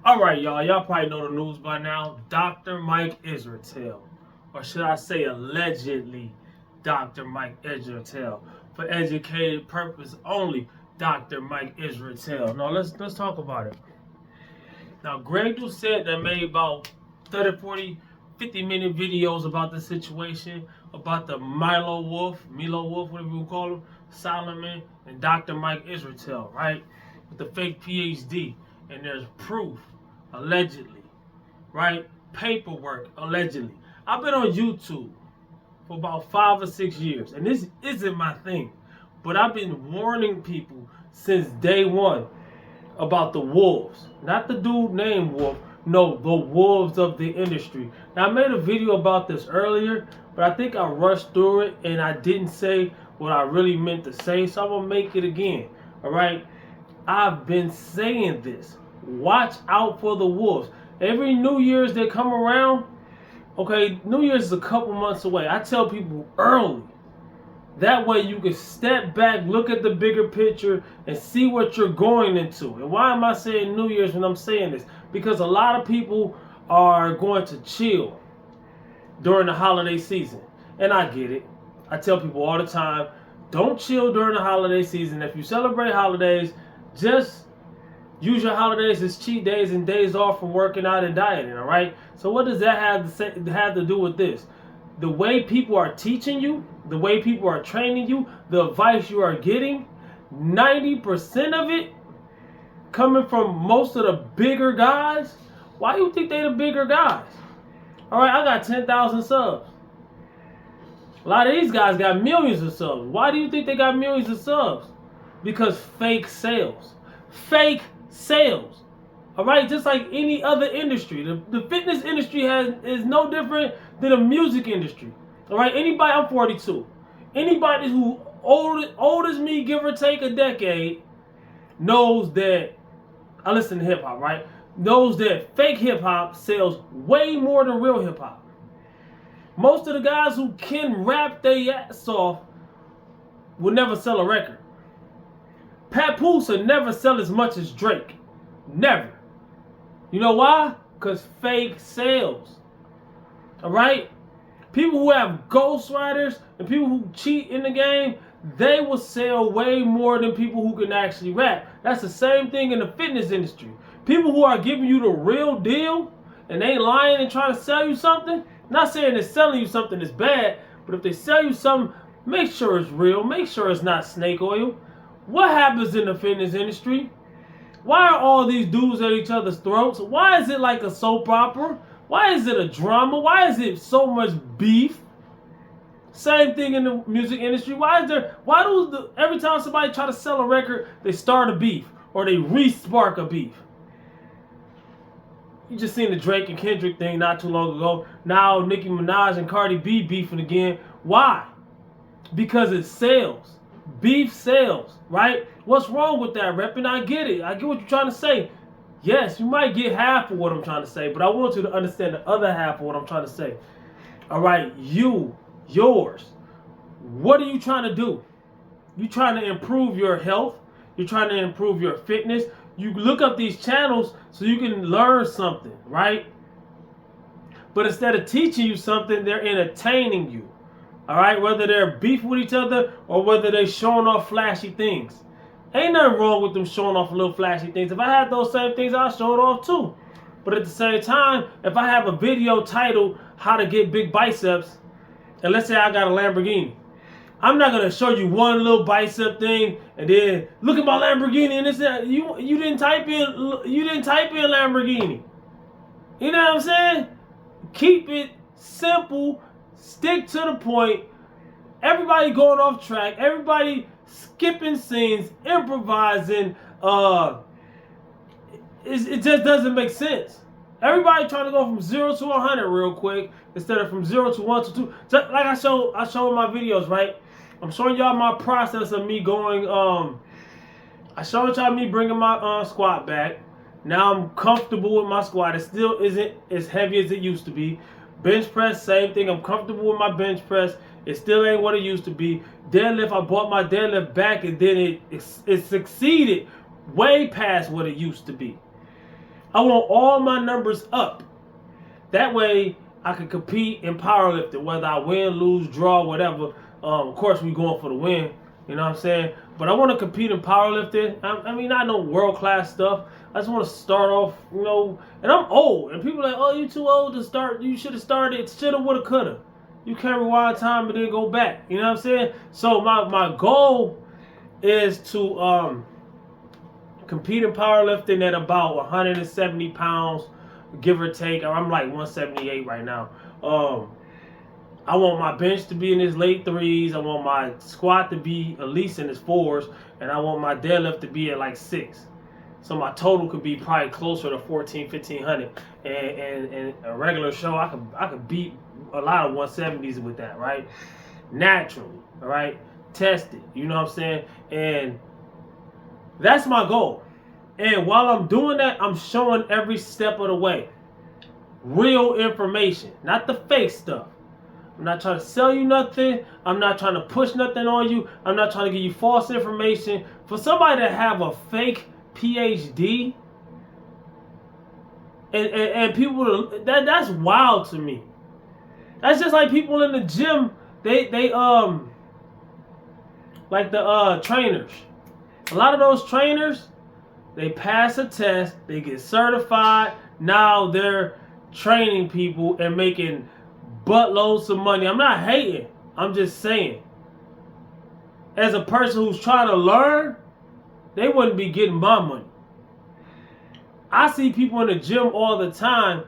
All right, y'all. Y'all probably know the news by now. Dr. Mike Israetel, or should I say allegedly Dr. Mike Israetel, for educated purpose only, Dr. Mike Israetel. Now let's talk about it. Now Greg said that made about 30, 40, 50-minute videos about the situation, about the Milo Wolf, whatever you call him, Solomon, and Dr. Mike Israetel, right? With the fake PhD. And there's proof, allegedly, right? Paperwork, allegedly. I've been on YouTube for about 5 or 6 years, and this isn't my thing. But I've been warning people since day one about the wolves. Not the dude named Wolf. No, the wolves of the industry. Now, I made a video about this earlier, but I think I rushed through it and I didn't say what I really meant to say, so I'm going to make it again. All right? I've been saying this. Watch out for the wolves. Every New Year's they come around, okay, New Year's is a couple months away. I tell people early. That way you can step back, look at the bigger picture, and see what you're going into. And why am I saying New Year's when I'm saying this? Because a lot of people are going to chill during the holiday season. And I get it. I tell people all the time, don't chill during the holiday season. If you celebrate holidays, just use your holidays as cheat days and days off from working out and dieting, all right? So what does that have to do with this? The way people are teaching you, the way people are training you, the advice you are getting, 90% of it coming from most of the bigger guys. Why do you think they the bigger guys? All right, I got 10,000 subs. A lot of these guys got millions of subs. Why do you think they got millions of subs? Because fake sales. Fake sales. All right, just like any other industry. The fitness industry is no different than the music industry. All right, anybody, I'm 42. Anybody who old as me, give or take a decade, knows that, I listen to hip hop, right? Knows that fake hip hop sells way more than real hip hop. Most of the guys who can rap their ass off will never sell a record. Papoose will never sell as much as Drake. Never. You know why? Because fake sales. Alright? People who have ghostwriters and people who cheat in the game, they will sell way more than people who can actually rap. That's the same thing in the fitness industry. People who are giving you the real deal and they lying and trying to sell you something, not saying they're selling you something that's bad, but if they sell you something, make sure it's real. Make sure it's not snake oil. What happens in the fitness industry? Why are all these dudes at each other's throats? Why is it like a soap opera? Why is it a drama? Why is it so much beef? Same thing in the music industry. Every time somebody try to sell a record, they start a beef or they re-spark a beef? You just seen the Drake and Kendrick thing not too long ago. Now Nicki Minaj and Cardi B beefing again. Why? Because it sells. Beef sells, right? What's wrong with that, Rep? And I get it. I get what you're trying to say. Yes, you might get half of what I'm trying to say, but I want you to understand the other half of what I'm trying to say. All right, yours. What are you trying to do? You trying to improve your health? You're trying to improve your fitness? You look up these channels so you can learn something, right? But instead of teaching you something, they're entertaining you. All right, whether they're beefing with each other or whether they're showing off flashy things. Ain't nothing wrong with them showing off little flashy things. If I had those same things, I'd show it off too. But at the same time, if I have a video titled How to Get Big Biceps, and let's say I got a Lamborghini, I'm not gonna show you one little bicep thing and then look at my Lamborghini and this that. You didn't type in Lamborghini. You know what I'm saying? Keep it simple. Stick to the point. Everybody going off track. Everybody skipping scenes, improvising. It just doesn't make sense. Everybody trying to go from 0 to 100 real quick instead of from 0 to 1 to 2. Just like I show in my videos, right? I'm showing y'all my process of me going. I showed y'all me bringing my squat back. Now I'm comfortable with my squat. It still isn't as heavy as it used to be. Bench press, same thing. I'm comfortable with my bench press. It still ain't what it used to be. Deadlift, I brought my deadlift back and then it succeeded way past what it used to be. I want all my numbers up. That way I can compete in powerlifting, whether I win, lose, draw, whatever. Of course, we going for the win. You know what I'm saying? But I want to compete in powerlifting. I mean, not no world-class stuff. I just want to start off, you know. And I'm old. And people are like, oh, you too old to start. You should have started. Shoulda, woulda, coulda. You can't rewind time and then go back. You know what I'm saying? So my goal is to compete in powerlifting at about 170 pounds, give or take. I'm like 178 right now. I want my bench to be in his late threes. I want my squat to be at least in his fours, and I want my deadlift to be at like 6. So my total could be probably closer to 1500. And a regular show, I could beat a lot of 170s with that, right? Naturally, all right? Tested, you know what I'm saying? And that's my goal. And while I'm doing that, I'm showing every step of the way. Real information, not the fake stuff. I'm not trying to sell you nothing. I'm not trying to push nothing on you. I'm not trying to give you false information. For somebody to have a fake PhD and people that's wild to me. That's just like people in the gym. They like the trainers. A lot of those trainers, they pass a test, they get certified. Now they're training people and making buttloads of money. I'm not hating. I'm just saying. As a person who's trying to learn, they wouldn't be getting my money. I see people in the gym all the time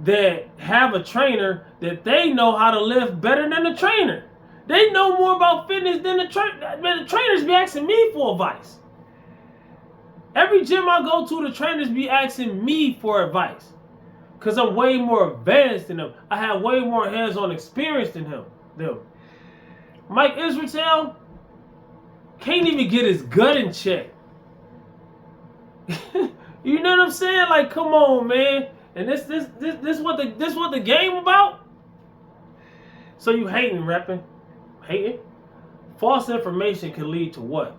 that have a trainer that they know how to lift better than the trainer. They know more about fitness than the trainer. The trainers be asking me for advice. Every gym I go to, the trainers be asking me for advice. Because I'm way more advanced than them. I have way more hands-on experience than them. Mike Israetel can't even get his gut in check. You know what I'm saying? Like, come on, man. And this what the game about? So you hating, repping? Hating? False information can lead to what?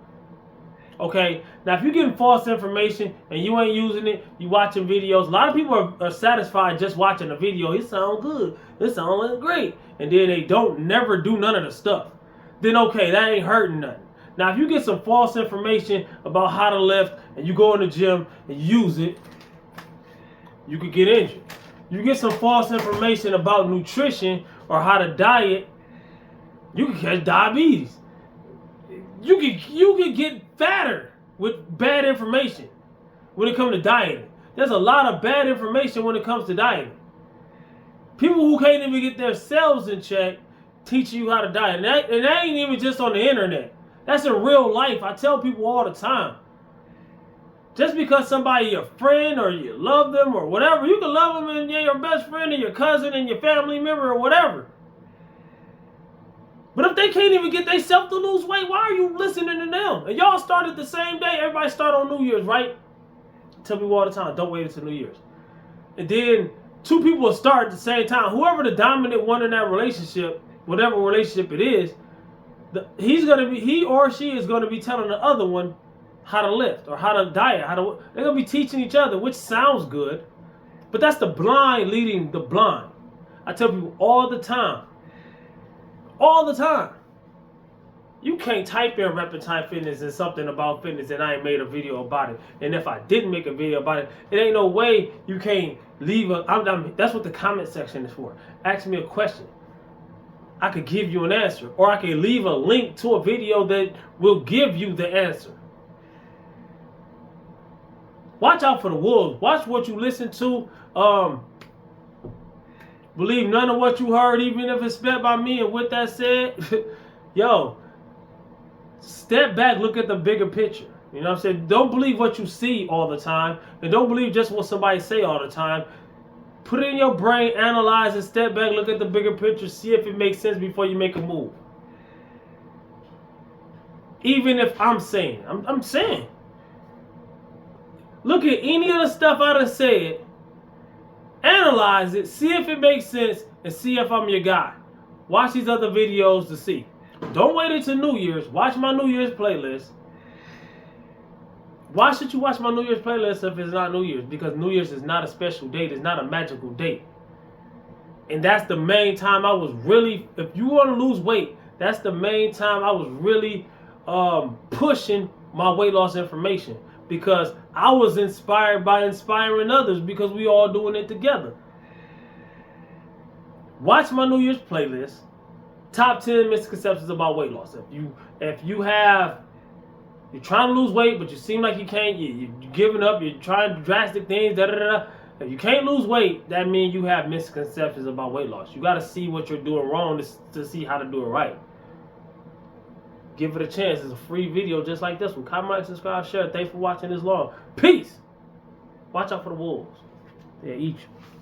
Okay, now if you're getting false information and you ain't using it, you watching videos. A lot of people are satisfied just watching a video. It sounds good. It sounds great. And then they don't never do none of the stuff. Then okay, that ain't hurting nothing. Now if you get some false information about how to lift and you go in the gym and use it, you could get injured. You get some false information about nutrition or how to diet, you can catch diabetes. You can get fatter with bad information when it comes to dieting. There's a lot of bad information when it comes to dieting. People who can't even get themselves in check teaching you how to diet. And that ain't even just on the internet. That's in real life. I tell people all the time. Just because somebody your friend or you love them or whatever, you can love them and they're your best friend and your cousin and your family member or whatever. But if they can't even get themselves to lose weight, why are you listening to them? And y'all started the same day. Everybody start on New Year's, right? I tell people all the time, don't wait until New Year's. And then 2 people will start at the same time. Whoever the dominant one in that relationship, whatever relationship it is, he or she is going to be telling the other one how to lift or how to diet. They're going to be teaching each other, which sounds good. But that's the blind leading the blind. I tell people all the time. All the time. You can't type in Repentine Fitness and something about fitness and I ain't made a video about it. And if I didn't make a video about it, it ain't no way you can't leave that's what the comment section is for. Ask me a question. I could give you an answer. Or I can leave a link to a video that will give you the answer. Watch out for the wolves. Watch what you listen to. Believe none of what you heard, even if it's spent by me. And with that said, yo, step back, look at the bigger picture. You know what I'm saying? Don't believe what you see all the time. And don't believe just what somebody say all the time. Put it in your brain, analyze and step back, look at the bigger picture, see if it makes sense before you make a move. Even if I'm saying. Look at any of the stuff I done said. Analyze it, see if it makes sense, and see if I'm your guy. Watch these other videos to see. Don't wait until New Year's. Watch my New Year's playlist. Why should you watch my New Year's playlist if it's not New Year's? Because New Year's is not a special date. It's not a magical date. And that's the main time I was really, if you want to lose weight, that's the main time I was really pushing my weight loss information. Because I was inspired by inspiring others because we all doing it together. Watch my New Year's playlist. Top 10 misconceptions about weight loss. If you're trying to lose weight, but you seem like you can't, you're giving up, you're trying drastic things, da da da. If you can't lose weight, that means you have misconceptions about weight loss. You got to see what you're doing wrong to see how to do it right. Give it a chance. It's a free video just like this one. Comment, like, subscribe, share. Thanks for watching this long. Peace. Watch out for the wolves. They'll eat you.